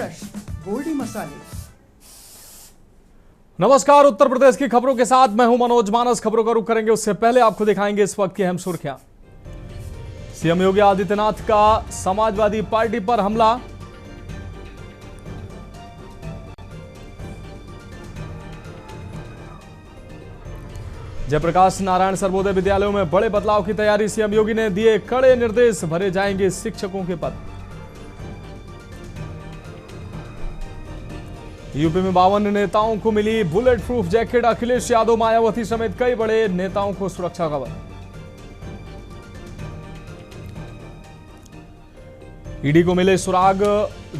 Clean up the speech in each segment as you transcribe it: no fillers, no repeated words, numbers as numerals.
Fresh Goldy मसाले। नमस्कार, उत्तर प्रदेश की खबरों के साथ मैं हूं मनोज मानस। खबरों का रुख करेंगे उससे पहले आपको दिखाएंगे इस वक्त की अहम सुर्खियां। सीएम योगी आदित्यनाथ का समाजवादी पार्टी पर हमला। जयप्रकाश नारायण सर्वोदय विद्यालयों में बड़े बदलाव की तैयारी। सीएम योगी ने दिए कड़े निर्देश, भरे जाएंगे शिक्षकों के पद। यूपी में 52 नेताओं को मिली bulletproof jacket. Akhilesh Yadav, Mayawati समेत कई बड़े नेताओं को सुरक्षा कवर। ईडी को मिले सुराग।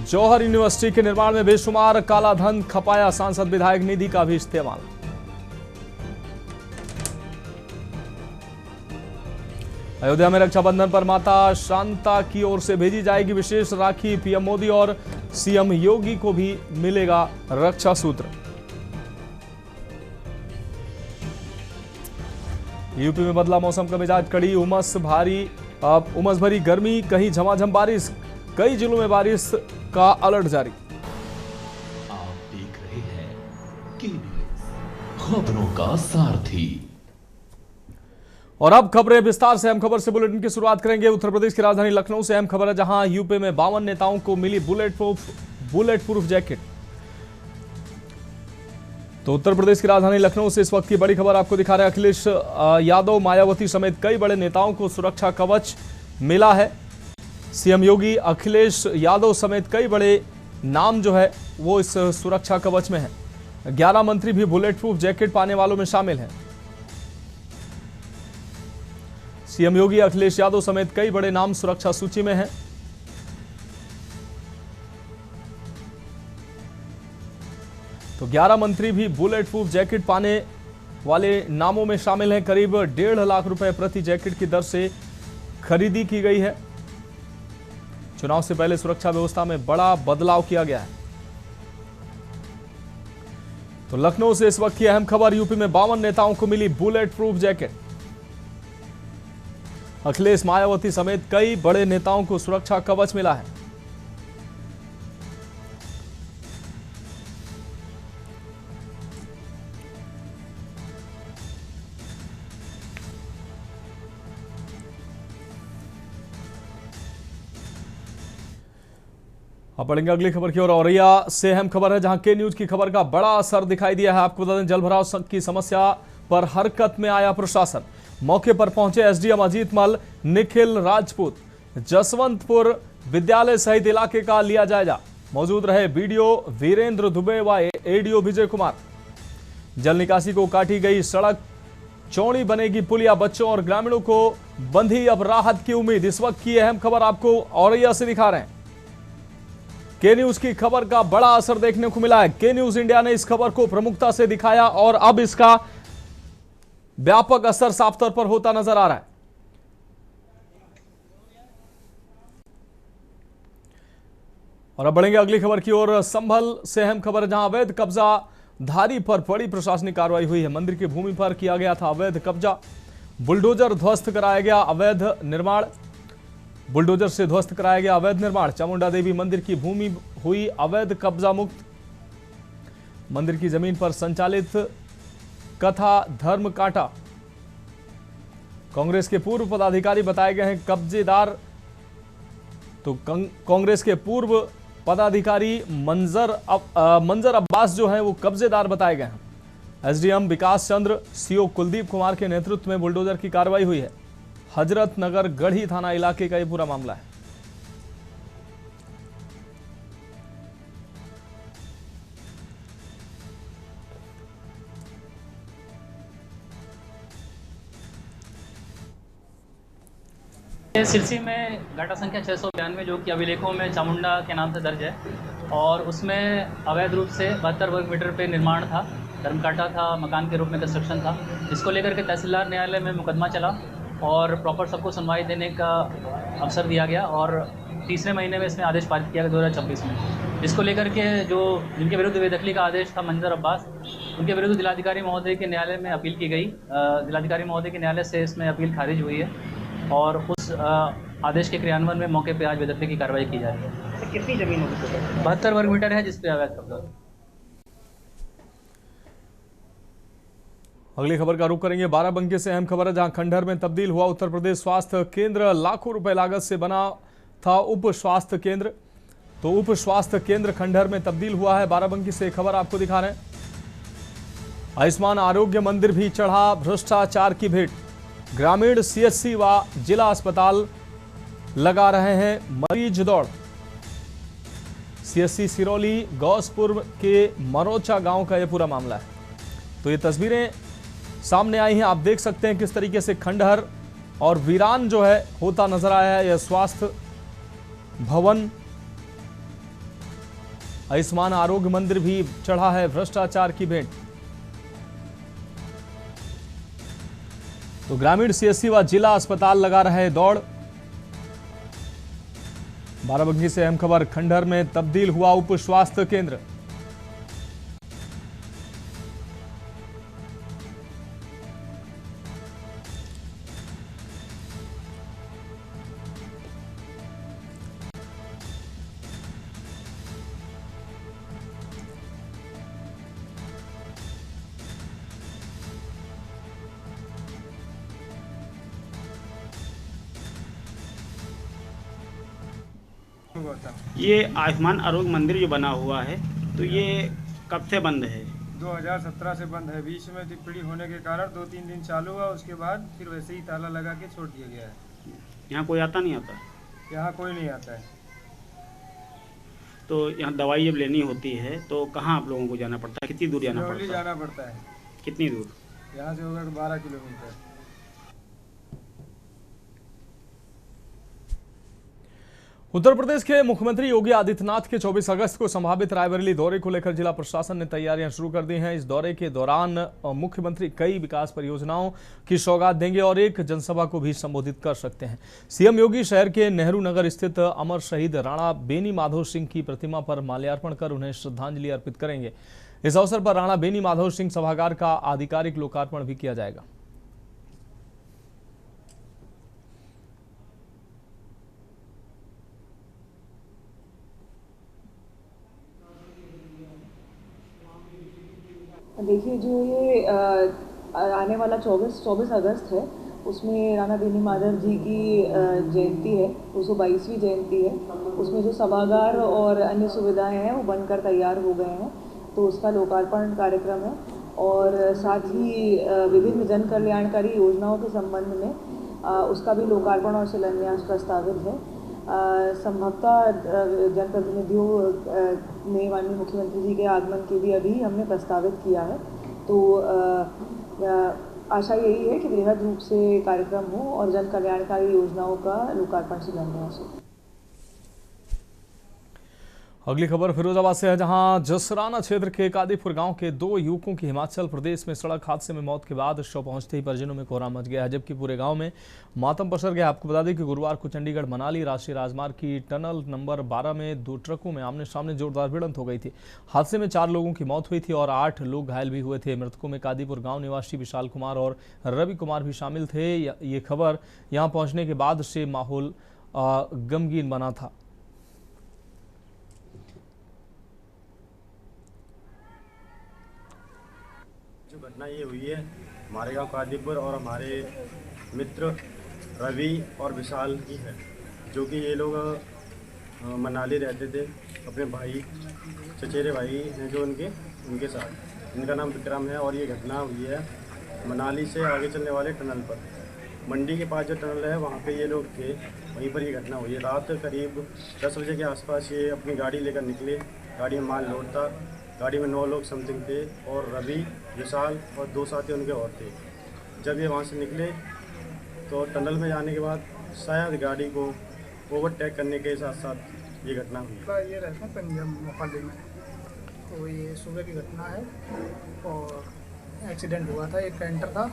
जौहर यूनिवर्सिटी के निर्माण में बेशुमार काला धन खपाया। सांसद विधायक निधि का भी इस्तेमाल। अयोध्या में रक्षाबंधन पर माता शांता की ओर से भेजी जाएगी विशेष राखी। पीएम मोदी और सीएम योगी को भी मिलेगा रक्षा सूत्र। यूपी में बदला मौसम का मिजाज। कड़ी उमस भरी गर्मी, कहीं झमाझम बारिश। कई जिलों में बारिश का अलर्ट जारी। आप देख रहे हैं के न्यूज़, खबरों का सारथी। और अब खबरें विस्तार से। अहम खबर से बुलेटिन की शुरुआत करेंगे। उत्तर प्रदेश की राजधानी लखनऊ से अहम खबर है, जहां यूपी में 52 नेताओं को मिली बुलेट प्रूफ जैकेट। तो उत्तर प्रदेश की राजधानी लखनऊ से इस वक्त की बड़ी खबर आपको दिखा रहे हैं। अखिलेश यादव, मायावती समेत कई बड़े नेताओं को सुरक्षा कवच मिला है। सीएम योगी, अखिलेश यादव समेत कई बड़े नाम जो है वो इस सुरक्षा कवच में है। 11 मंत्री भी बुलेट प्रूफ जैकेट पाने वालों में शामिल हैं। सीएम योगी, अखिलेश यादव समेत कई बड़े नाम सुरक्षा सूची में हैं। तो 11 मंत्री भी बुलेट प्रूफ जैकेट पाने वाले नामों में शामिल हैं। करीब 1.5 लाख रुपए प्रति जैकेट की दर से खरीदी की गई है। चुनाव से पहले सुरक्षा व्यवस्था में बड़ा बदलाव किया गया है। तो लखनऊ से इस वक्त की अहम खबर। यूपी में 52 नेताओं को मिली bulletproof jacket. Akhilesh, Mayawati समेत कई बड़े नेताओं को सुरक्षा कवच मिला है। अब बढ़ेंगे अगली खबर की ओर। औरैया से अहम खबर है, जहां के न्यूज की खबर का बड़ा असर दिखाई दिया है। आपको बता दें, जलभराव की समस्या पर हरकत में आया प्रशासन। मौके पर पहुंचे एसडीएम अजीत मल, निखिल राजपूत। जसवंतपुर विद्यालय सहित इलाके का लिया जायजा। मौजूद रहे बीडीओ वीरेंद्र दुबे व एडीओ विजय कुमार। जल निकासी को काटी गई सड़क, चौड़ी बनेगी पुलिया। बच्चों और ग्रामीणों को बंधी अब राहत की उम्मीद। इस वक्त की अहम खबर आपको औरैया से दिखा रहे हैं। के न्यूज की खबर का बड़ा असर देखने को मिला है। के न्यूज इंडिया ने इस खबर को प्रमुखता से दिखाया और अब इसका व्यापक असर साफ तौर पर होता नजर आ रहा है। और अब बढ़ेंगे अगली खबर की ओर। संभल से अहम खबर, जहां अवैध कब्जाधारी पर बड़ी प्रशासनिक कार्रवाई हुई है। मंदिर की भूमि पर किया गया था अवैध कब्जा। बुलडोजर ध्वस्त कराया गया अवैध निर्माण। बुलडोजर से ध्वस्त कराया गया अवैध निर्माण। चामुंडा देवी मंदिर की भूमि हुई अवैध कब्जा मुक्त। मंदिर की जमीन पर संचालित कथा धर्म कांटा। कांग्रेस के पूर्व पदाधिकारी बताए गए हैं कब्जेदार। तो कांग्रेस के पूर्व पदाधिकारी मंजर अब्बास जो हैं वो कब्जेदार बताए गए हैं। एसडीएम विकास चंद्र, सीओ कुलदीप कुमार के नेतृत्व में बुलडोजर की कार्रवाई हुई है। हजरत नगर गढ़ी थाना इलाके का यह पूरा मामला है। सिरसी में घाटा संख्या 692 जो कि अभिलेखों में चामुंडा के नाम से दर्ज है, और उसमें अवैध रूप से 72 वर्ग मीटर पे निर्माण था, धर्मकाटा था, मकान के रूप में कंस्ट्रक्शन था। इसको लेकर के तहसीलदार न्यायालय में मुकदमा चला और प्रॉपर सबको सुनवाई देने का अवसर दिया गया और तीसरे महीने में इसमें आदेश पारित किया गया 2026 में। इसको लेकर के जिनके विरुद्ध बेदखली का आदेश था मंजर अब्बास, उनके विरुद्ध जिलाधिकारी महोदय के न्यायालय में अपील की गई। जिलाधिकारी महोदय के न्यायालय से इसमें अपील खारिज हुई है और उस आदेश के क्रियान्वयन में मौके पर आज बेदखली की कार्रवाई की जा रही है। तो कितनी जमीन होगी टोटल? 72 वर्ग मीटर है जिसपे अवैध कब्जा है। अगली खबर का रुख करेंगे बाराबंकी से। अहम खबर है जहां खंडहर में तब्दील हुआ उत्तर प्रदेश स्वास्थ्य केंद्र। लाखों रुपए लागत से बना था उप स्वास्थ्य केंद्र, तो उप स्वास्थ्य केंद्र खंडहर में तब्दील हुआ है। बाराबंकी से खबर आपको दिखा रहे हैं। आयुष्मान आरोग्य मंदिर भी चढ़ा भ्रष्टाचार की भेंट। ग्रामीण सीएचसी व जिला अस्पताल लगा रहे हैं मरीज दौड़। सीएचसी सिरौली गौसपुर के मरोचा गांव का यह पूरा मामला है। तो ये तस्वीरें सामने आई हैं, आप देख सकते हैं किस तरीके से खंडहर और वीरान जो है होता नजर आया है यह स्वास्थ्य भवन। आयुष्मान आरोग्य मंदिर भी चढ़ा है भ्रष्टाचार की भेंट। तो ग्रामीण सीएचसी व जिला अस्पताल लगा रहे दौड़। बाराबंकी से अहम खबर, खंडहर में तब्दील हुआ उप स्वास्थ्य केंद्र। ये आयुष्मान आरोग्य मंदिर जो बना हुआ है तो ये कब से बंद है? 2017 से बंद है। बीच में टिप्पणी होने के कारण 2-3 दिन चालू हुआ, उसके बाद फिर वैसे ही ताला लगा के छोड़ दिया गया है। यहाँ कोई आता नहीं आता? यहाँ कोई नहीं आता है। तो यहाँ दवाई जब लेनी होती है तो कहाँ आप लोगों को जाना पड़ता है? कितनी दूर जाना सिरौली पड़ता है? जाना पड़ता है। कितनी दूर? यहाँ से होगा 12 किलोमीटर। उत्तर प्रदेश के मुख्यमंत्री योगी आदित्यनाथ के 24 अगस्त को संभावित रायबरेली दौरे को लेकर जिला प्रशासन ने तैयारियां शुरू कर दी हैं। इस दौरे के दौरान मुख्यमंत्री कई विकास परियोजनाओं की सौगात देंगे और एक जनसभा को भी संबोधित कर सकते हैं। सीएम योगी शहर के नेहरू नगर स्थित अमर शहीद राणा बेनी माधव सिंह की प्रतिमा पर माल्यार्पण कर उन्हें श्रद्धांजलि अर्पित करेंगे। इस अवसर पर राणा बेनी माधव सिंह सभागार का आधिकारिक लोकार्पण भी किया जाएगा। देखिए, जो ये आने वाला 24 अगस्त है उसमें राणा बेनी माधव जी की जयंती है, 222वीं जयंती है। उसमें जो सभागार और अन्य सुविधाएं हैं वो बनकर तैयार हो गए हैं, तो उसका लोकार्पण कार्यक्रम है। और साथ ही विभिन्न जन कल्याणकारी योजनाओं के संबंध में उसका भी लोकार्पण और शिलान्यास प्रस्तावित है। संभवतः जनप्रतिनिधियों ने माननीय मुख्यमंत्री जी के आगमन के भी अभी हमने प्रस्तावित किया है। तो आशा यही है कि बृहद रूप से कार्यक्रम हो और जन कल्याणकारी योजनाओं का लोकार्पण शिलान्यास हो। अगली खबर फिरोजाबाद से है, जहां जसराना क्षेत्र के कादीपुर गांव के 2 युवकों की हिमाचल प्रदेश में सड़क हादसे में मौत के बाद शव पहुंचते ही परिजनों में कोहराम मच गया है, जबकि पूरे गांव में मातम पसर गया। आपको बता दें कि गुरुवार को चंडीगढ़ मनाली राष्ट्रीय राजमार्ग की टनल नंबर 12 में 2 ट्रकों में आमने सामने जोरदार भिड़ंत हो गई थी। हादसे में 4 लोगों की मौत हुई थी और 8 लोग घायल भी हुए थे। मृतकों में कादीपुर गाँव निवासी विशाल कुमार और रवि कुमार भी शामिल थे। ये खबर यहाँ पहुँचने के बाद से माहौल गमगीन बना था। जो घटना ये हुई है हमारे गांव कादीपुर और हमारे मित्र रवि और विशाल की है, जो कि ये लोग मनाली रहते थे। अपने भाई चचेरे भाई हैं जो उनके साथ, इनका नाम विक्रम है। और ये घटना हुई है मनाली से आगे चलने वाले टनल पर, मंडी के पास जो टनल है वहाँ पे ये लोग थे, वहीं पर ये घटना हुई है। रात करीब 10 बजे के आसपास ये अपनी गाड़ी लेकर निकले। गाड़ी में माल लोड था। गाड़ी में 9 लोग समथिंग थे और रवि, विशाल और 2 साथी उनके और थे। जब ये वहाँ से निकले तो टनल में जाने के बाद शायद गाड़ी को ओवरटेक करने के साथ साथ ये घटना हुई। ये रहते हैं पंजाब मोहाली में, तो ये सुबह की घटना है और एक्सीडेंट हुआ था। एक कैंटर था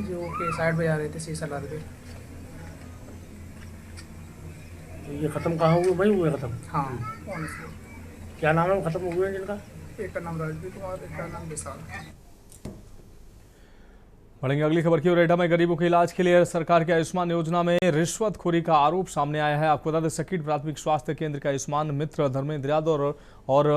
जो कि साइड पे जा रहे थे शीशा लाद के। ये ख़त्म कहाँ हुए भाई? हुए ख़त्म? हाँ, ऑनेस्टली। क्या नाम है ख़त्म हुए जिनका? एक का नाम राजवीर कुमार, एक का नाम विशाल। बढ़ेंगे अगली खबर की ओर। एटा में गरीबों के इलाज के लिए सरकार की आयुष्मान योजना में रिश्वतखोरी का आरोप सामने आया है। आपको बता दें, सकीट प्राथमिक स्वास्थ्य केंद्र के आयुष्मान मित्र धर्मेंद्र यादव और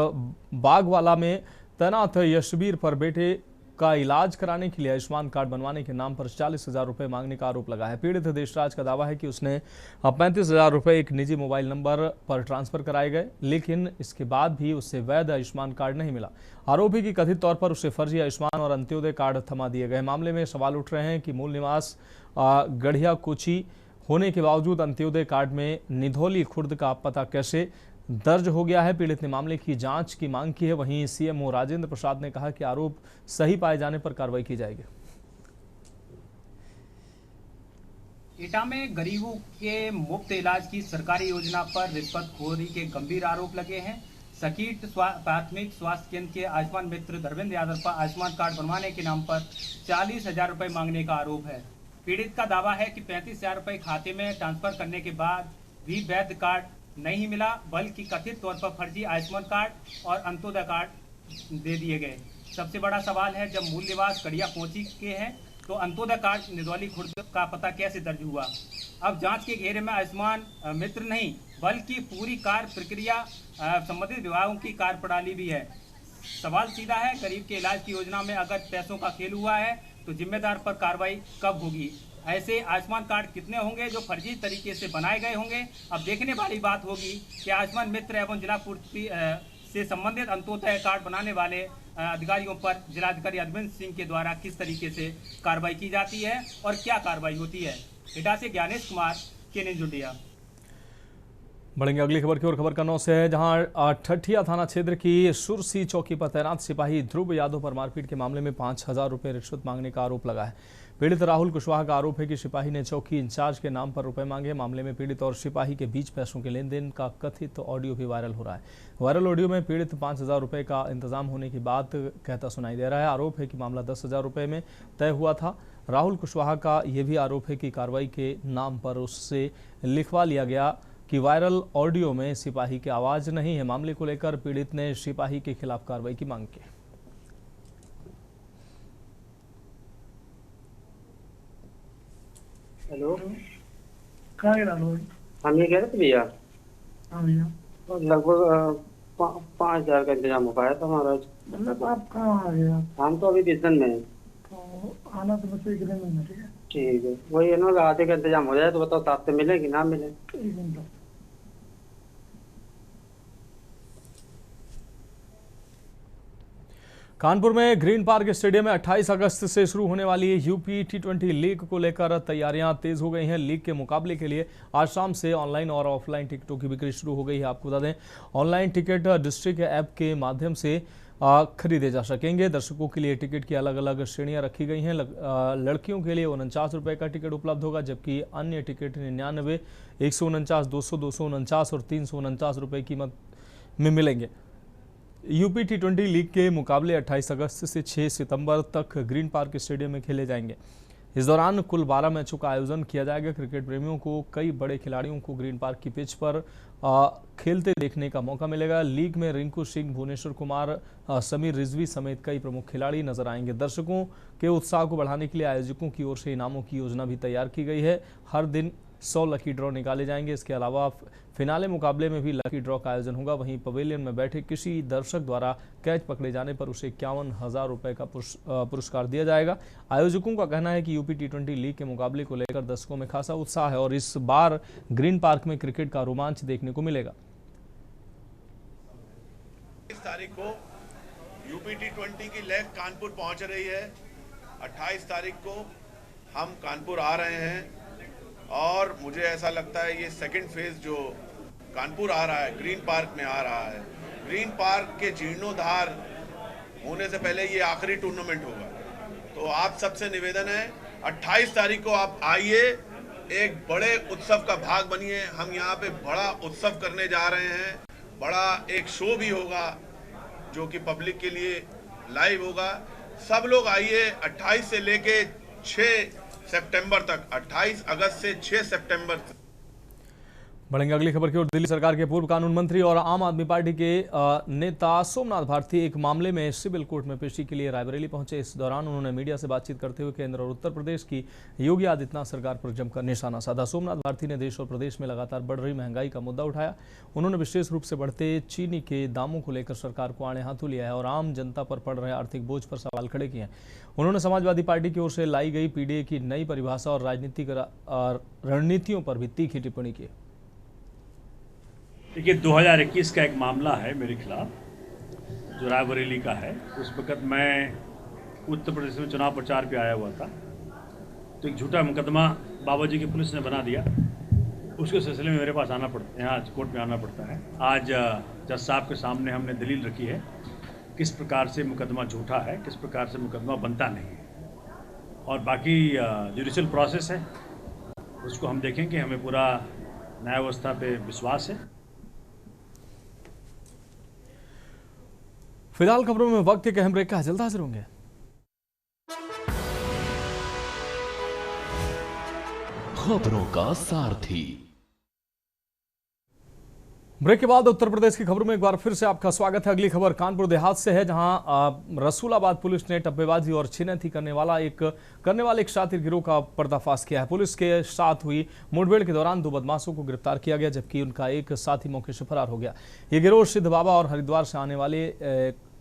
बागवाला में तैनात यशबीर पर बेटे का इलाज कराने के लिए आयुष्मान कार्ड बनवाने के नाम पर 40,000 रुपए मांगने का आरोप लगा है। पीड़ित देशराज का दावा है कि उसने 35,000 रुपए एक निजी मोबाइल नंबर पर ट्रांसफर कराए गए, लेकिन इसके बाद भी उससे वैध आयुष्मान कार्ड नहीं मिला। आरोपी की कथित तौर पर उसे फर्जी आयुष्मान और अंत्योदय कार्ड थमा दिए गए। मामले में सवाल उठ रहे हैं कि मूल निवास गढ़िया कोची होने के बावजूद अंत्योदय कार्ड में निधौली खुर्द का पता कैसे दर्ज हो गया है। पीड़ित ने मामले की जांच की मांग की है। वहीं सीएमओ राजेंद्र प्रसाद ने कहा कि आरोप सही पाए जाने पर कार्रवाई की जाएगी। एटा में गरीबों के मुफ्त इलाज की सरकारी योजना पर रिश्वतखोरी के गंभीर आरोप लगे हैं। सकीट प्राथमिक स्वास्थ्य केंद्र के आयुष्मान मित्र धर्मेंद्र यादव पर आयुष्मान कार्ड बनवाने के नाम पर 40,000 रुपए मांगने का आरोप है। पीड़ित का दावा है कि 35,000 रुपए खाते में ट्रांसफर करने के बाद भी वैध कार्ड नहीं मिला, बल्कि कथित तौर पर फर्जी आयुष्मान कार्ड और अंत्योदय कार्ड दे दिए गए। सबसे बड़ा सवाल है, जब मूल निवास कड़िया कोची के हैं तो अंत्योदय कार्ड निधौली खुर्द का पता कैसे दर्ज हुआ। अब जांच के घेरे में आयुष्मान मित्र नहीं, बल्कि पूरी कार्य प्रक्रिया संबंधित विभागों की कार्यप्रणाली भी है। सवाल सीधा है, गरीब के इलाज की योजना में अगर पैसों का खेल हुआ है तो जिम्मेदार पर कार्रवाई कब होगी। ऐसे आयुष्मान कार्ड कितने होंगे जो फर्जी तरीके से बनाए गए होंगे। अब देखने वाली बात होगी कि आयुष्मान मित्र एवं जिला पूर्ति से संबंधित अंत्योदय कार्ड बनाने वाले अधिकारियों पर जिलाधिकारी अरविंद सिंह के द्वारा किस तरीके से कार्रवाई की जाती है और क्या कार्रवाई होती है। एटा से ज्ञानेश कुमार, केने जुटिया। बढ़ेंगे अगली खबर की ओर। खबर कन्नौज से है, जहां ठठिया थाना क्षेत्र की सुरसी चौकी पर तैनात सिपाही ध्रुव यादव पर मारपीट के मामले में 5,000 रुपए रिश्वत मांगने का आरोप लगा है। पीड़ित राहुल कुशवाहा का आरोप है कि सिपाही ने चौकी इंचार्ज के नाम पर रुपए मांगे। मामले में पीड़ित और सिपाही के बीच पैसों के लेन देन का कथित ऑडियो भी वायरल हो रहा है। वायरल ऑडियो में पीड़ित 5,000 रुपए का इंतजाम होने की बात कहता सुनाई दे रहा है। आरोप है कि मामला 10,000 रुपए में तय हुआ था। राहुल कुशवाहा का यह भी आरोप है कि कार्रवाई के नाम पर उससे लिखवा लिया गया कि वायरल ऑडियो में सिपाही की आवाज नहीं है। मामले को लेकर पीड़ित ने सिपाही के खिलाफ कार्रवाई की मांग की। हेलो, कहाँ गया लोग? हम ये कह रहे थे भैया, हाँ भैया, लगभग 5,000 का इंतजाम हो पाया था हमारा। मतलब आप कहाँ आ गए? हम तो अभी किशन में हैं। तो आना तो बच्चे कितने में? ठीक है, ठीक है, वही है ना, आधे का इंतजाम हो जाए तो बताओ साथ से मिले कि ना मिले। एक मिनट। कानपुर में ग्रीन पार्क स्टेडियम में 28 अगस्त से शुरू होने वाली यूपी T20 लीग को लेकर तैयारियां तेज हो गई हैं। लीग के मुकाबले के लिए आज शाम से ऑनलाइन और ऑफलाइन टिकटों की बिक्री शुरू हो गई है। आपको बता दें, ऑनलाइन टिकट डिस्ट्रिक्ट ऐप के माध्यम से खरीदे जा सकेंगे। दर्शकों के लिए टिकट की अलग अलग श्रेणियां रखी गई हैं। लड़कियों के लिए 49 रुपये का टिकट उपलब्ध होगा, जबकि अन्य टिकट 99, 149, 200, 249 और 349 रुपये कीमत में मिलेंगे। यूपी T20 लीग के मुकाबले 28 अगस्त से 6 सितंबर तक ग्रीन पार्क स्टेडियम में खेले जाएंगे। इस दौरान कुल 12 मैचों का आयोजन किया जाएगा। क्रिकेट प्रेमियों को कई बड़े खिलाड़ियों को ग्रीन पार्क की पिच पर खेलते देखने का मौका मिलेगा। लीग में रिंकू सिंह, भुवनेश्वर कुमार, समीर रिजवी समेत कई प्रमुख खिलाड़ी नजर आएंगे। दर्शकों के उत्साह को बढ़ाने के लिए आयोजकों की ओर से इनामों की योजना भी तैयार की गई है। हर दिन 100 लकी ड्रॉ निकाले जाएंगे। इसके अलावा फिनाले मुकाबले में भी लकी ड्रॉ का आयोजन होगा। वहीं पवेलियन में बैठे किसी दर्शक द्वारा कैच पकड़े जाने पर उसे 51,000 रुपये का पुरस्कार दिया जाएगा। आयोजकों का कहना है कि यूपी T20 लीग के मुकाबले को लेकर दर्शकों में खासा उत्साह है और इस बार ग्रीन पार्क में क्रिकेट का रोमांच देखने को मिलेगा। 28 तारीख को यूपी T20 की लीग कानपुर पहुंच रही है। 28 तारीख को हम कानपुर आ रहे हैं और मुझे ऐसा लगता है ये सेकंड फेज जो कानपुर आ रहा है, ग्रीन पार्क में आ रहा है। ग्रीन पार्क के जीर्णोद्धार होने से पहले ये आखिरी टूर्नामेंट होगा। तो आप सबसे निवेदन है, 28 तारीख को आप आइए, एक बड़े उत्सव का भाग बनिए। हम यहाँ पे बड़ा उत्सव करने जा रहे हैं। बड़ा एक शो भी होगा जो कि पब्लिक के लिए लाइव होगा। सब लोग आइए। 28 से लेके 6 सितंबर तक, 28 अगस्त से 6 सितंबर तक। बढ़ेंगे अगली खबर की ओर। दिल्ली सरकार के पूर्व कानून मंत्री और आम आदमी पार्टी के नेता सोमनाथ भारती एक मामले में सिविल कोर्ट में पेशी के लिए रायबरेली पहुंचे। इस दौरान उन्होंने मीडिया से बातचीत करते हुए केंद्र और उत्तर प्रदेश की योगी आदित्यनाथ सरकार पर जमकर निशाना साधा। सोमनाथ भारती ने देश और प्रदेश में लगातार बढ़ रही महंगाई का मुद्दा उठाया। उन्होंने विशेष रूप से बढ़ते चीनी के दामों को लेकर सरकार को आड़े हाथों लिया है और आम जनता पर पड़ रहे आर्थिक बोझ पर सवाल खड़े किए हैं। उन्होंने समाजवादी पार्टी की ओर से लाई गई पीडीए की नई परिभाषा और राजनीतिक रणनीतियों पर भी तीखी टिप्पणी की। देखिए 2021 का एक मामला है मेरे खिलाफ जो रायबरेली का है। उस वक़्त मैं उत्तर प्रदेश में चुनाव प्रचार पे आया हुआ था, तो एक झूठा मुकदमा बाबा जी की पुलिस ने बना दिया। उसके सिलसिले में मेरे पास आना पड़ता है, यहाँ कोर्ट में आना पड़ता है। आज जज साहब के सामने हमने दलील रखी है किस प्रकार से मुकदमा झूठा है, किस प्रकार से मुकदमा बनता नहीं है, और बाकी जुडिशल प्रोसेस है उसको हम देखेंगे। हमें पूरा न्याय व्यवस्था पे विश्वास है। फिलहाल खबरों में वक्त के अहम ब्रेक का जल्द हाजिर होंगे। खबरों का सारथी। ब्रेक के बाद उत्तर प्रदेश की खबरों में एक बार फिर से आपका स्वागत है। अगली खबर कानपुर देहात से है, जहां रसूलाबाद पुलिस ने टप्पेबाजी और छिनैती करने वाले एक शातिर गिरोह का पर्दाफाश किया है। पुलिस के साथ हुई मुठभेड़ के दौरान 2 बदमाशों को गिरफ्तार किया गया, जबकि उनका एक साथी मौके से फरार हो गया। ये गिरोह सिद्ध बाबा और हरिद्वार से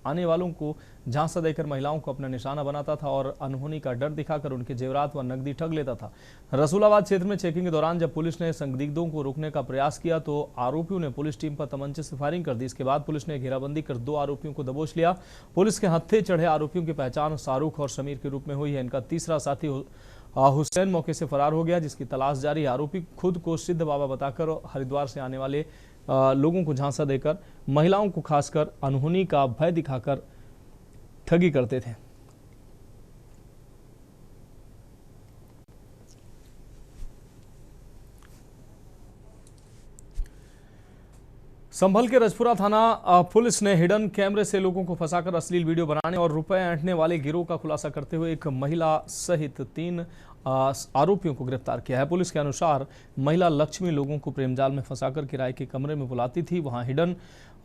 आने वालों को झांसा देकर महिलाओं को अपना निशाना बनाता था और अनहोनी का डर दिखाकर उनके जेवरात व नकदी ठग लेता था। रसूलाबाद क्षेत्र में चेकिंग के दौरान जब पुलिस ने संदिग्धों को रोकने का प्रयास किया तो आरोपियों ने पुलिस टीम पर तमंचे से फायरिंग कर दी। इसके बाद पुलिस ने घेराबंदी कर 2 आरोपियों को दबोच लिया। पुलिस के हत्थे चढ़े आरोपियों की पहचान शाहरुख और समीर के रूप में हुई है। इनका तीसरा साथी हुसैन मौके से फरार हो गया, जिसकी तलाश जारी। आरोपी खुद को सिद्ध बाबा बताकर हरिद्वार से आने वाले लोगों को झांसा देकर महिलाओं को खासकर अनहोनी का भय दिखाकर ठगी करते थे। संभल के रजपुरा थाना पुलिस ने हिडन कैमरे से लोगों को फंसाकर अश्लील वीडियो बनाने और रुपए ऐंठने वाले गिरोह का खुलासा करते हुए एक महिला सहित 3 आरोपियों को गिरफ्तार किया है। पुलिस के अनुसार महिला लक्ष्मी लोगों को प्रेमजाल में फंसाकर किराए के कमरे में बुलाती थी। वहां हिडन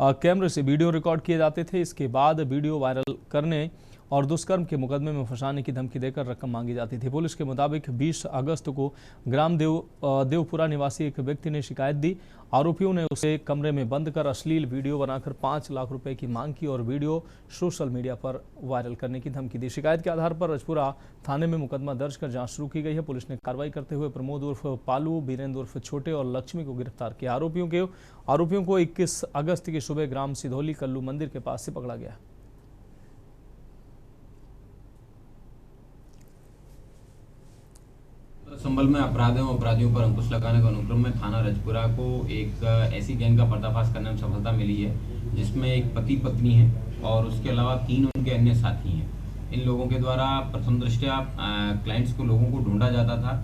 कैमरे से वीडियो रिकॉर्ड किए जाते थे। इसके बाद वीडियो वायरल करने और दुष्कर्म के मुकदमे में फंसाने की धमकी देकर रकम मांगी जाती थी। पुलिस के मुताबिक 20 अगस्त को ग्राम देवपुरा निवासी एक व्यक्ति ने शिकायत दी। आरोपियों ने उसे कमरे में बंद कर अश्लील वीडियो बनाकर 5 लाख रुपए की मांग की और वीडियो सोशल मीडिया पर वायरल करने की धमकी दी। शिकायत के आधार पर रजपुरा थाने में मुकदमा दर्ज कर जांच शुरू की गई है। पुलिस ने कार्रवाई करते हुए प्रमोद उर्फ पालू, बीरेंद्र उर्फ छोटे और लक्ष्मी को गिरफ्तार किया। आरोपियों को 21 अगस्त की सुबह ग्राम सिधौली कल्लू मंदिर के पास से पकड़ा गया। संभल में अपराधियों पर अंकुश लगाने के अनुक्रम में थाना रजपुरा को एक ऐसी गैंग का पर्दाफाश करने में सफलता मिली है, जिसमें एक पति पत्नी है और उसके अलावा 3 उनके अन्य साथी हैं। इन लोगों के द्वारा प्रथम दृष्टया क्लाइंट्स को लोगों को ढूंढा जाता था,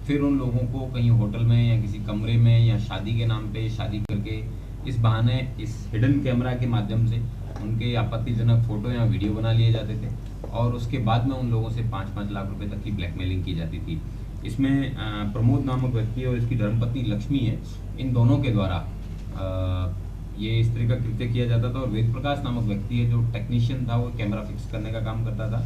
फिर उन लोगों को कहीं होटल में या किसी कमरे में या शादी के नाम पे शादी करके इस बहाने इस हिडन कैमरा के माध्यम से उनके आपत्तिजनक फोटो या वीडियो बना लिए जाते थे और उसके बाद में उन लोगों से 5-5 लाख रुपए तक की ब्लैकमेलिंग की जाती थी। इसमें प्रमोद नामक व्यक्ति और इसकी धर्मपत्नी लक्ष्मी है, इन दोनों के द्वारा ये इस तरह का कृत्य किया जाता था। और वेद प्रकाश नामक व्यक्ति है जो टेक्नीशियन था, वो कैमरा फिक्स करने का काम करता था।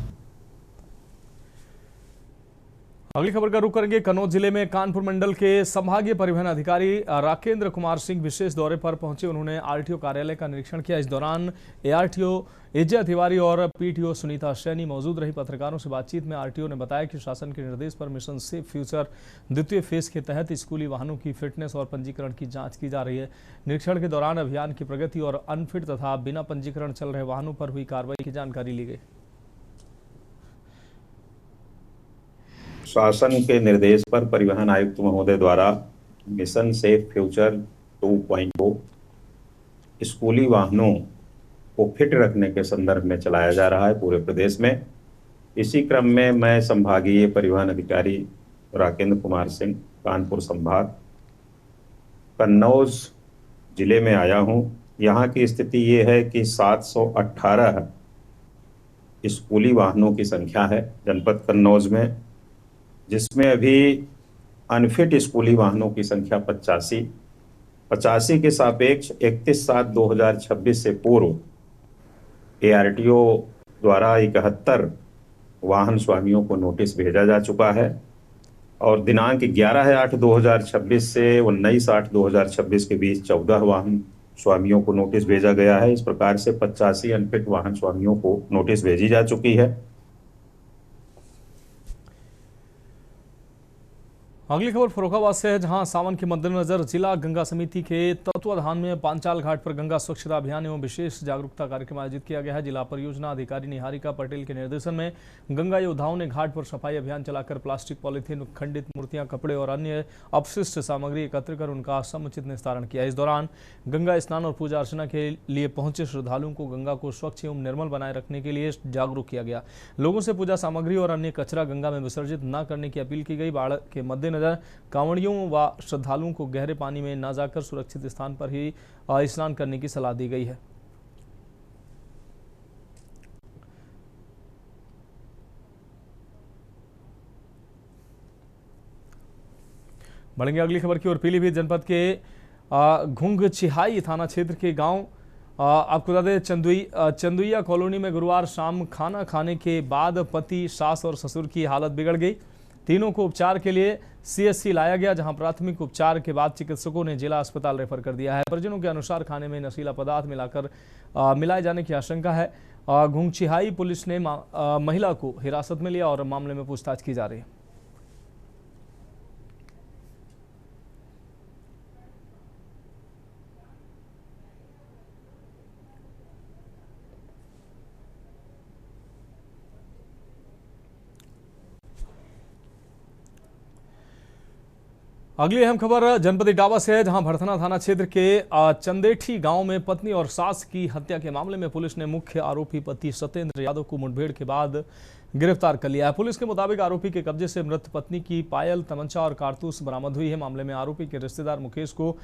अगली खबर का रुख करेंगे। कन्नौज जिले में कानपुर मंडल के संभागीय परिवहन अधिकारी राकेंद्र कुमार सिंह विशेष दौरे पर पहुंचे। उन्होंने आरटीओ कार्यालय का निरीक्षण किया। इस दौरान एआरटीओ एजय तिवारी और पीटीओ सुनीता सैनी मौजूद रही। पत्रकारों से बातचीत में आरटीओ ने बताया कि शासन के निर्देश पर मिशन सेफ फ्यूचर द्वितीय फेज के तहत स्कूली वाहनों की फिटनेस और पंजीकरण की जाँच की जा रही है। निरीक्षण के दौरान अभियान की प्रगति और अनफिट तथा बिना पंजीकरण चल रहे वाहनों पर हुई कार्रवाई की जानकारी ली गई। शासन के निर्देश पर परिवहन आयुक्त महोदय द्वारा मिशन सेफ फ्यूचर 2.0 स्कूली वाहनों को फिट रखने के संदर्भ में चलाया जा रहा है पूरे प्रदेश में। इसी क्रम में मैं संभागीय परिवहन अधिकारी राकेंद्र कुमार सिंह कानपुर संभाग कन्नौज जिले में आया हूं। यहां की स्थिति ये है कि 718 स्कूली वाहनों की संख्या है जनपद कन्नौज में, जिसमें अभी अनफिट स्कूली वाहनों की संख्या 85 के सापेक्ष 31/7/2026 से पूर्व ARTO द्वारा 71 वाहन स्वामियों को नोटिस भेजा जा चुका है और दिनांक 11/8/2026 से 19/8/2026 के बीच 14 वाहन स्वामियों को नोटिस भेजा गया है। इस प्रकार से 85 अनफिट वाहन स्वामियों को नोटिस भेजी जा चुकी है। अगली खबर फर्रुखाबाद से है, जहां सावन के मद्देनजर जिला गंगा समिति के तत्वाधान में पांचाल घाट पर गंगा स्वच्छता अभियान एवं विशेष जागरूकता कार्यक्रम आयोजित किया गया है। जिला परियोजना अधिकारी निहारिका पटेल के निर्देशन में गंगा योद्धाओं ने घाट पर सफाई अभियान चलाकर प्लास्टिक, पॉलीथीन, खंडित मूर्तियां, कपड़े और अन्य अपशिष्ट सामग्री एकत्र कर उनका समुचित निस्तारण किया। इस दौरान गंगा स्नान और पूजा अर्चना के लिए पहुंचे श्रद्धालुओं को गंगा को स्वच्छ एवं निर्मल बनाए रखने के लिए जागरूक किया गया। लोगों से पूजा सामग्री और अन्य कचरा गंगा में विसर्जित न करने की अपील की गई। बाढ़ के मद्देनजर कांवड़ियों व श्रद्धालुओं को गहरे पानी में न जाकर सुरक्षित स्थान पर ही स्नान करने की सलाह दी गई है। बढ़ेंगे अगली खबर की ओर। पीलीभीत जनपद के घुंघचिहाई थाना क्षेत्र के गांव आपको बता दें चंदुइया कॉलोनी में गुरुवार शाम खाना खाने के बाद पति, सास और ससुर की हालत बिगड़ गई। तीनों को उपचार के लिए CSC लाया गया, जहां प्राथमिक उपचार के बाद चिकित्सकों ने जिला अस्पताल रेफर कर दिया है। परिजनों के अनुसार खाने में नशीला पदार्थ मिलाए जाने की आशंका है। घुंघचिहाई पुलिस ने महिला को हिरासत में लिया और मामले में पूछताछ की जा रही है। अगली अहम खबर जनपद इटावा से है, जहां भड़थना थाना क्षेत्र के चंदेठी गांव में पत्नी और सास की हत्या के मामले में पुलिस ने मुख्य आरोपी पति सत्येंद्र यादव को मुठभेड़ के बाद गिरफ्तार कर लिया है। पुलिस के मुताबिक आरोपी के कब्जे से मृत पत्नी की पायल, तमंचा और कारतूस बरामद हुई है। मामले में आरोपी के रिश्तेदार मुकेश को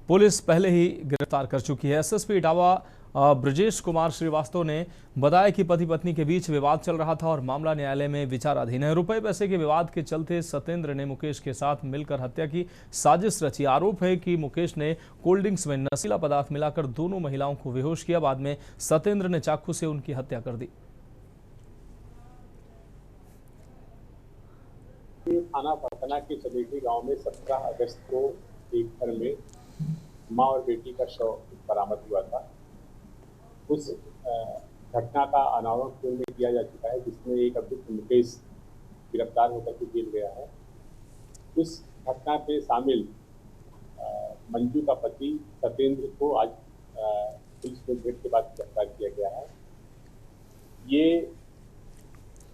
पुलिस पहले ही गिरफ्तार कर चुकी है। SSP इटावा ब्रजेश कुमार श्रीवास्तव ने बताया कि पति पत्नी के बीच विवाद चल रहा था और मामला न्यायालय में विचाराधीन है। रुपए पैसे के विवाद के चलते सत्येंद्र ने मुकेश के साथ मिलकर हत्या की साजिश रची। आरोप है कि मुकेश ने कोल्ड ड्रिंक्स में नशीला पदार्थ मिलाकर दोनों महिलाओं को बेहोश किया। बाद में सत्येंद्र ने चाकू से उनकी हत्या कर दी। थाना भड़थना के चंदेठी गांव में 17 अगस्त को एक घर में मां और बेटी का शव बरामद हुआ था। उस घटना का अनावरण पूर्व में किया जा चुका है, जिसमें एक अभियुक्त मुकेश गिरफ्तार होकर के जेल गया है। उस घटना पे शामिल मंजू का पति सत्येंद्र को आज पुलिस मुठभेड़ के बाद गिरफ्तार किया गया है। ये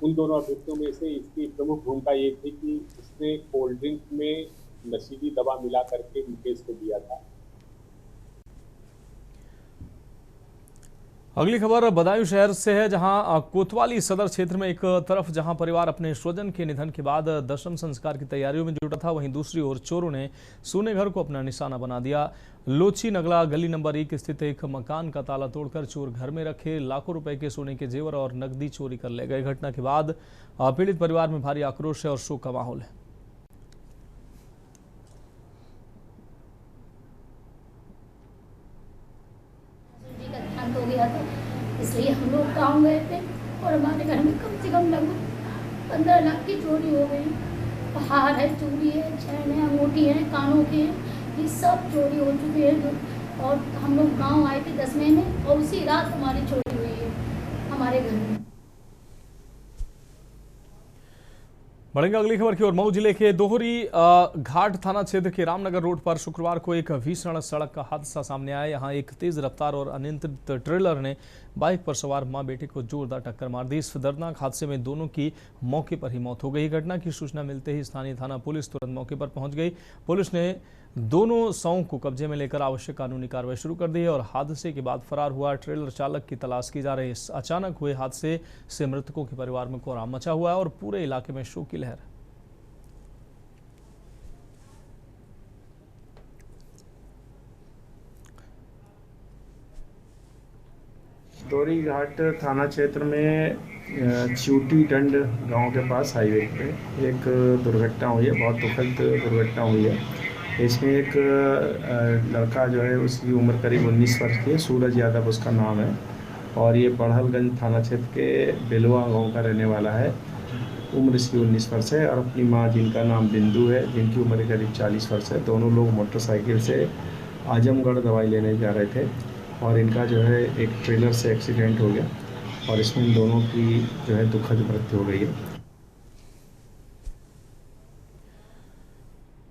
उन दोनों अभियुक्तों में से इसकी प्रमुख भूमिका ये थी कि उसने कोल्ड ड्रिंक में नशीली दवा मिला करके मुकेश को दिया था। अगली खबर बदायूं शहर से है, जहां कोतवाली सदर क्षेत्र में एक तरफ जहां परिवार अपने स्वजन के निधन के बाद दशम संस्कार की तैयारियों में जुटा था, वहीं दूसरी ओर चोरों ने सोने घर को अपना निशाना बना दिया। लोची नगला गली नंबर 1 स्थित एक मकान का ताला तोड़कर चोर घर में रखे लाखों रुपए के सोने के जेवर और नकदी चोरी कर ले गए। घटना के बाद पीड़ित परिवार में भारी आक्रोश है और शोक का माहौल है। हो गया था, इसलिए हम लोग गाँव गए थे और हमारे घर में कम से कम लगभग 15 लाख की चोरी हो गई। हार है, चूड़ी है, चैन है, अंगूठी है, कानों के, ये सब चोरी हो चुके हैं। और हम लोग गांव आए थे 10 महीने और उसी रात हमारी चोरी हुई है हमारे घर में। बढ़ेंगे अगली खबर की ओर। मऊ जिले के दोहरी घाट थाना क्षेत्र के रामनगर रोड पर शुक्रवार को एक भीषण सड़क का हादसा सामने आया। यहां एक तेज रफ्तार और अनियंत्रित ट्रेलर ने बाइक पर सवार मां बेटे को जोरदार टक्कर मार दी। इस दर्दनाक हादसे में दोनों की मौके पर ही मौत हो गई। घटना की सूचना मिलते ही स्थानीय थाना पुलिस तुरंत मौके पर पहुंच गई। पुलिस ने दोनों शवों को कब्जे में लेकर आवश्यक कानूनी कार्रवाई शुरू कर दी है और हादसे के बाद फरार हुआ ट्रेलर चालक की तलाश की जा रही है। इस अचानक हुए हादसे से मृतकों के परिवार में कोहराम मचा हुआ है और पूरे इलाके में शोक की लहर है। तोरी घाट थाना क्षेत्र में चूटी डंड गांव के पास हाईवे पे एक दुर्घटना हुई है, बहुत दुखद दुर्घटना हुई है। इसमें एक लड़का जो है उसकी उम्र करीब 19 वर्ष की है, सूरज यादव उसका नाम है, और ये बढ़लगंज थाना क्षेत्र के बेलवा गांव का रहने वाला है। उम्र इसकी 19 वर्ष है, और अपनी माँ जिनका नाम बिंदु है, जिनकी उम्र करीब 40 वर्ष है। दोनों लोग मोटरसाइकिल से आजमगढ़ दवाई लेने जा रहे थे, और इनका जो है एक ट्रेलर से एक्सीडेंट हो गया, और इसमें इन दोनों की जो है दुखद मृत्यु हो गई है।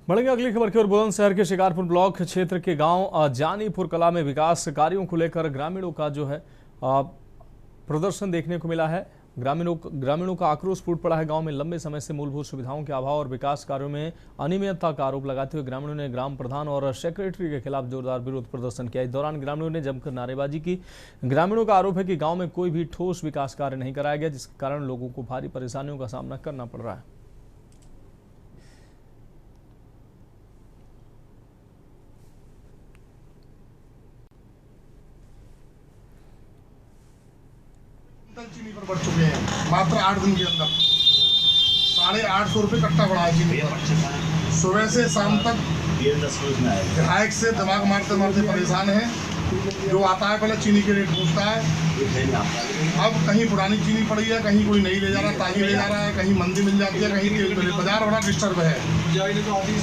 बढ़ेंगे अगली खबर की ओर। बुलंदशहर के शिकारपुर ब्लॉक क्षेत्र के गांव जानीपुर कला में विकास कार्यों को लेकर ग्रामीणों का जो है प्रदर्शन देखने को मिला है। ग्रामीणों का आक्रोश फूट पड़ा है। गांव में लंबे समय से मूलभूत सुविधाओं के अभाव और विकास कार्यों में अनियमितता का आरोप लगाते हुए ग्रामीणों ने ग्राम प्रधान और सेक्रेटरी के खिलाफ जोरदार विरोध प्रदर्शन किया। इस दौरान ग्रामीणों ने जमकर नारेबाजी की। ग्रामीणों का आरोप है कि गांव में कोई भी ठोस विकास कार्य नहीं कराया गया, जिसके कारण लोगों को भारी परेशानियों का सामना करना पड़ रहा है। चीनी पर बढ़ चुके हैं मात्र 8 दिन के अंदर। 850 रुपये कट्टा बढ़ा है चीनी पर। सुबह से शाम तक ग्राहक से दिमाग मारते मारते परेशान है। जो आता है पहले चीनी के रेट पूछता है। अब कहीं पुरानी चीनी पड़ी है, कहीं कोई नहीं ले जा रहा, ताजी ले जा रहा है, कहीं मंदी मिल जाती है, कहीं तेल मिले। बाजार बड़ा डिस्टर्ब है।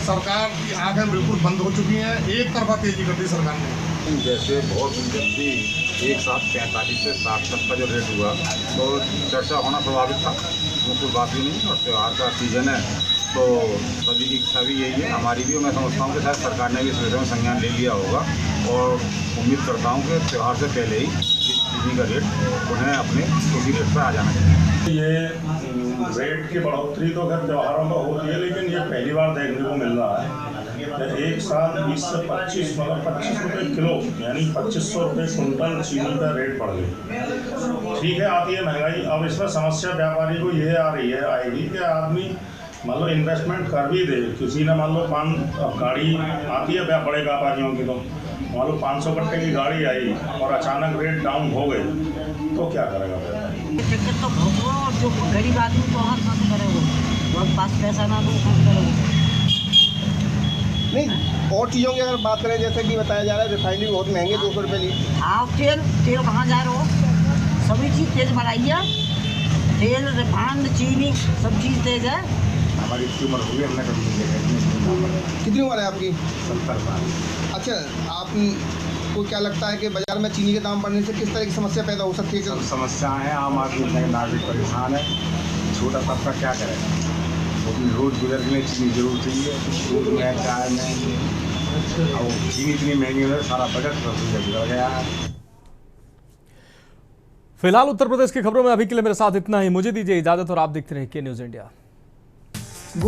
सरकार की आंखें बिल्कुल बंद हो चुकी हैं। एक तरफा तेजी कर दी सरकार ने। जैसे बहुत जल्दी एक साथ 45 से 60 तक का जो रेट हुआ तो चर्चा होना स्वाभाविक था, वो कोई बात ही नहीं। और त्यौहार का सीजन है तो सभी की इच्छा भी यही है, हमारी भी। मैं समझता हूँ कि शायद सरकार ने भी इस विषय में संज्ञान ले लिया होगा, और उम्मीद करता हूँ कि त्यौहार से पहले ही इस चीनी का रेट उन्हें अपने उसी रेट पर आ जाना चाहिए। ये रेट की बढ़ोतरी तो खैर त्योहारों में होती है, लेकिन ये पहली बार देखने को मिल रहा है। एक साथ 20 से 25 रुपये किलो यानी 2500 रुपये कुंटल चीनी का रेट बढ़ गई। ठीक है, आती है महंगाई। अब इसमें समस्या व्यापारी को ये आएगी कि आदमी मान लो इन्वेस्टमेंट कर भी दे। किसी ने मान लो गाड़ी आती है बड़े व्यापारियों की, तो मान लो 500 कट्टे की गाड़ी आई और अचानक रेट डाउन हो गए तो क्या करेगा दिक्कत तो बहुत हुआ। और जो गरीब आदमी तो हर काम करेगा, और पास पैसा ना तो काम करेगा नहीं। और चीज़ों की अगर बात करें, जैसे कि बताया जा रहा है रिफाइनरी बहुत महंगे 200 रुपये लीटर। हाँ, तेल कहाँ जा रहे हो? सभी चीज़ तेज बढ़ाई है। तेल, रिफाइंड, चीनी सब चीज़ तेज है। हमारी इतनी उम्र हो गई, हमने कभी नहीं देखा। कितनी उम्र है आपकी? 70 साल। अच्छा, आपको क्या लगता है कि बाजार में चीनी के दाम बढ़ने से किस तरह की समस्या पैदा हो सकती है? सब समस्याएँ हैं, आम आदमी नागरिक परेशान है। छोटा तबका क्या करेगा? रोज गुजर के लिए चीनी जरूर चाहिए, दूध में, चाय में। और चीनी इतनी महंगी है, सारा बजट बिगड़ गया है। फिलहाल उत्तर प्रदेश की खबरों में अभी के लिए मेरे साथ इतना ही। मुझे दीजिए इजाजत और आप देखते रहिए के न्यूज़ इंडिया।